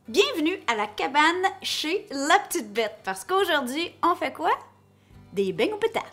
Bienvenue à la cabane chez La Petite Bête, parce qu'aujourd'hui, on fait quoi? Des beignes aux patates.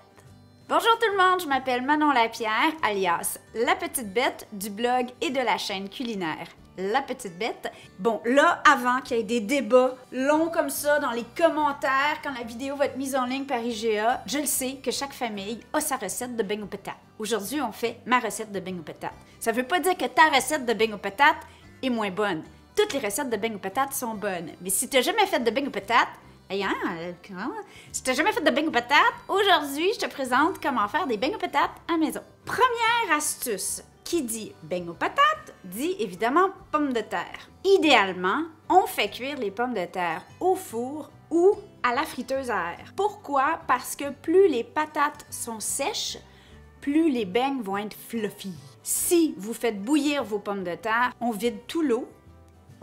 Bonjour tout le monde, je m'appelle Manon Lapierre, alias La Petite Bête, du blog et de la chaîne culinaire La Petite Bête. Bon, là, avant qu'il y ait des débats longs comme ça dans les commentaires, quand la vidéo va être mise en ligne par IGA, je le sais que chaque famille a sa recette de beignes aux patates. Aujourd'hui, on fait ma recette de beignes aux patates. Ça veut pas dire que ta recette de beignes aux patates est moins bonne. Toutes les recettes de beignes aux patates sont bonnes. Mais si tu n'as jamais fait de beignes aux patates, si tu n'as jamais fait de beignes aux patates, aujourd'hui, je te présente comment faire des beignes aux patates à la maison. Première astuce, qui dit beignes aux patates, dit évidemment pommes de terre. Idéalement, on fait cuire les pommes de terre au four ou à la friteuse à air. Pourquoi? Parce que plus les patates sont sèches, plus les beignes vont être fluffy. Si vous faites bouillir vos pommes de terre, on vide tout l'eau,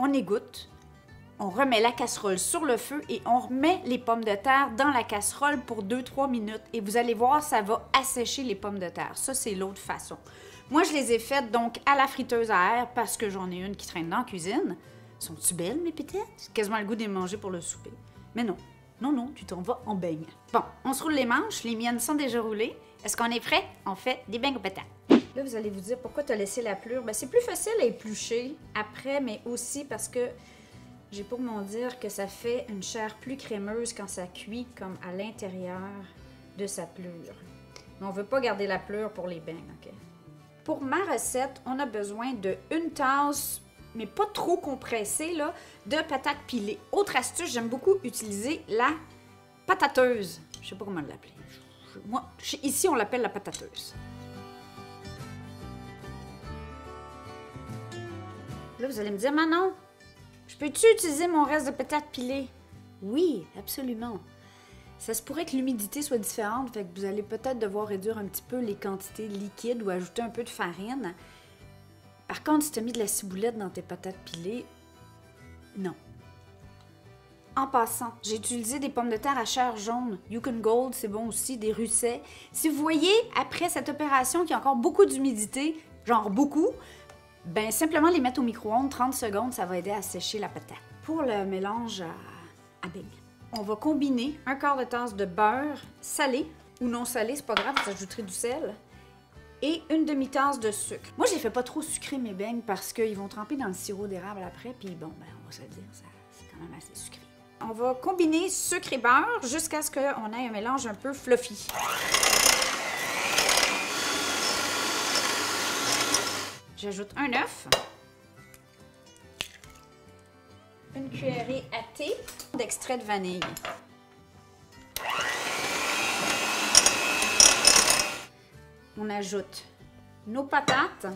on égoutte, on remet la casserole sur le feu et on remet les pommes de terre dans la casserole pour 2-3 minutes. Et vous allez voir, ça va assécher les pommes de terre. Ça, c'est l'autre façon. Moi, je les ai faites donc à la friteuse à air parce que j'en ai une qui traîne dans la cuisine. Sont-tu belles, mes pétettes? J'ai quasiment le goût de les manger pour le souper. Mais non, non, tu t'en vas en beignes. Bon, on se roule les manches. Les miennes sont déjà roulées. Est-ce qu'on est prêt? On fait des beignes aux patates. Là, vous allez vous dire, pourquoi tu as laissé la pelure? Ben, c'est plus facile à éplucher après, mais aussi parce que j'ai pour m'en dire que ça fait une chair plus crémeuse quand ça cuit comme à l'intérieur de sa pelure. Mais on ne veut pas garder la pelure pour les beignes, OK? Pour ma recette, on a besoin de une tasse, mais pas trop compressée, là, de patates pilées. Autre astuce, j'aime beaucoup utiliser la patateuse. Je ne sais pas comment l'appeler. Moi, ici, on l'appelle la patateuse. Là, vous allez me dire, Manon, je peux-tu utiliser mon reste de patates pilées? Oui, absolument. Ça se pourrait que l'humidité soit différente, fait que vous allez peut-être devoir réduire un petit peu les quantités liquides ou ajouter un peu de farine. Par contre, si tu as mis de la ciboulette dans tes patates pilées, non. En passant, j'ai utilisé des pommes de terre à chair jaune. Yukon Gold, c'est bon aussi, des Russet. Si vous voyez, après cette opération qu'il y a encore beaucoup d'humidité, genre beaucoup, ben simplement les mettre au micro-ondes, 30 secondes, ça va aider à sécher la patate. Pour le mélange à beignes, on va combiner un quart de tasse de beurre salé ou non salé, c'est pas grave, vous ajouterez du sel, et une demi-tasse de sucre. Moi, je les fais pas trop sucrés mes beignes parce qu'ils vont tremper dans le sirop d'érable après, puis bon, ben on va se le dire, c'est quand même assez sucré. On va combiner sucre et beurre jusqu'à ce qu'on ait un mélange un peu fluffy. J'ajoute un œuf, une cuillerée à thé d'extrait de vanille. On ajoute nos patates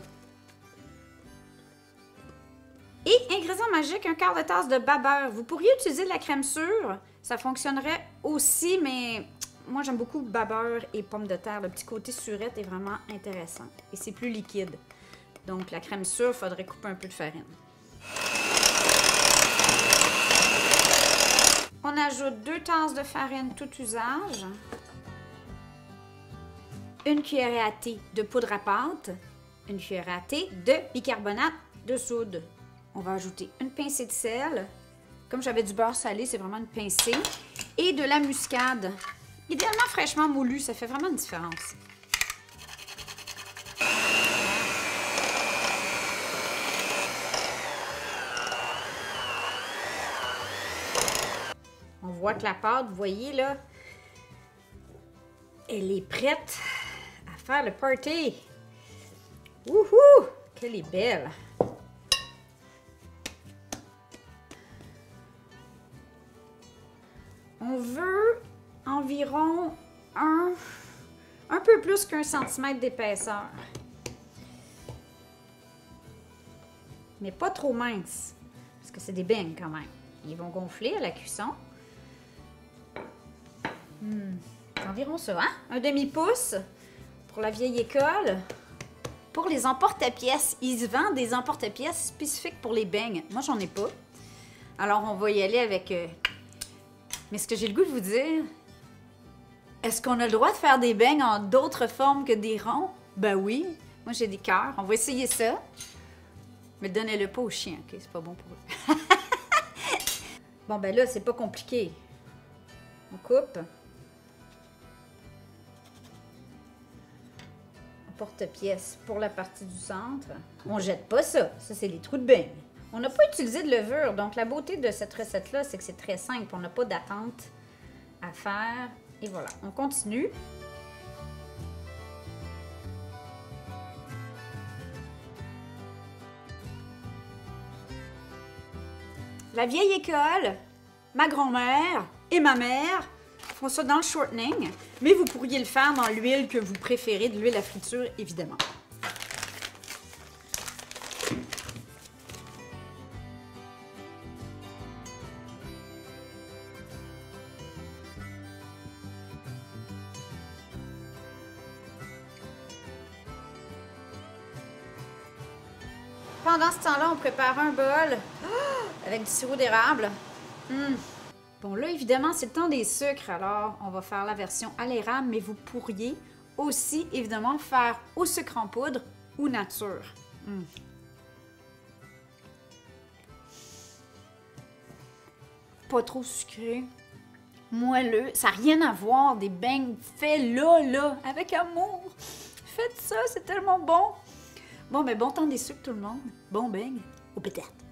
et ingrédient magique, un quart de tasse de babeur. Vous pourriez utiliser de la crème sûre, ça fonctionnerait aussi, mais moi j'aime beaucoup babeur et pommes de terre. Le petit côté surette est vraiment intéressant et c'est plus liquide. Donc, la crème sûre, il faudrait couper un peu de farine. On ajoute 2 tasses de farine tout usage, une cuillerée à thé de poudre à pâte, une cuillerée à thé de bicarbonate de soude. On va ajouter une pincée de sel. Comme j'avais du beurre salé, c'est vraiment une pincée. Et de la muscade. Idéalement fraîchement moulue, ça fait vraiment une différence. On voit que la pâte, vous voyez là, elle est prête à faire le party. Wouhou! Qu'elle est belle! On veut environ un peu plus qu'1 centimètre d'épaisseur. Mais pas trop mince, parce que c'est des beignes quand même. Ils vont gonfler à la cuisson. Environ ça, hein? Un demi-pouce pour la vieille école. Pour les emporte-pièces, ils se vendent des emporte-pièces spécifiques pour les beignes. Moi, j'en ai pas. Alors, on va y aller avec... Mais ce que j'ai le goût de vous dire, est-ce qu'on a le droit de faire des beignes en d'autres formes que des ronds? Ben oui. Moi, j'ai des cœurs. On va essayer ça. Mais donnez-le pas aux chiens, OK? C'est pas bon pour eux. Bon, ben là, c'est pas compliqué. On coupe. Porte-pièce pour la partie du centre. On jette pas ça. Ça, c'est les trous de bain. On n'a pas utilisé de levure, donc la beauté de cette recette-là, c'est que c'est très simple. On n'a pas d'attente à faire. Et voilà, on continue. La vieille école, ma grand-mère et ma mère font ça dans le shortening, mais vous pourriez le faire dans l'huile que vous préférez, de l'huile à friture, évidemment. Pendant ce temps-là, on prépare un bol avec du sirop d'érable. Bon, là, évidemment, c'est le temps des sucres, alors on va faire la version à l'érable, mais vous pourriez aussi, évidemment, faire au sucre en poudre ou nature. Pas trop sucré, moelleux, ça n'a rien à voir des beignes faits là, avec amour. Faites ça, c'est tellement bon. Bon, mais bon temps des sucres, tout le monde. Bon beigne aux pétates.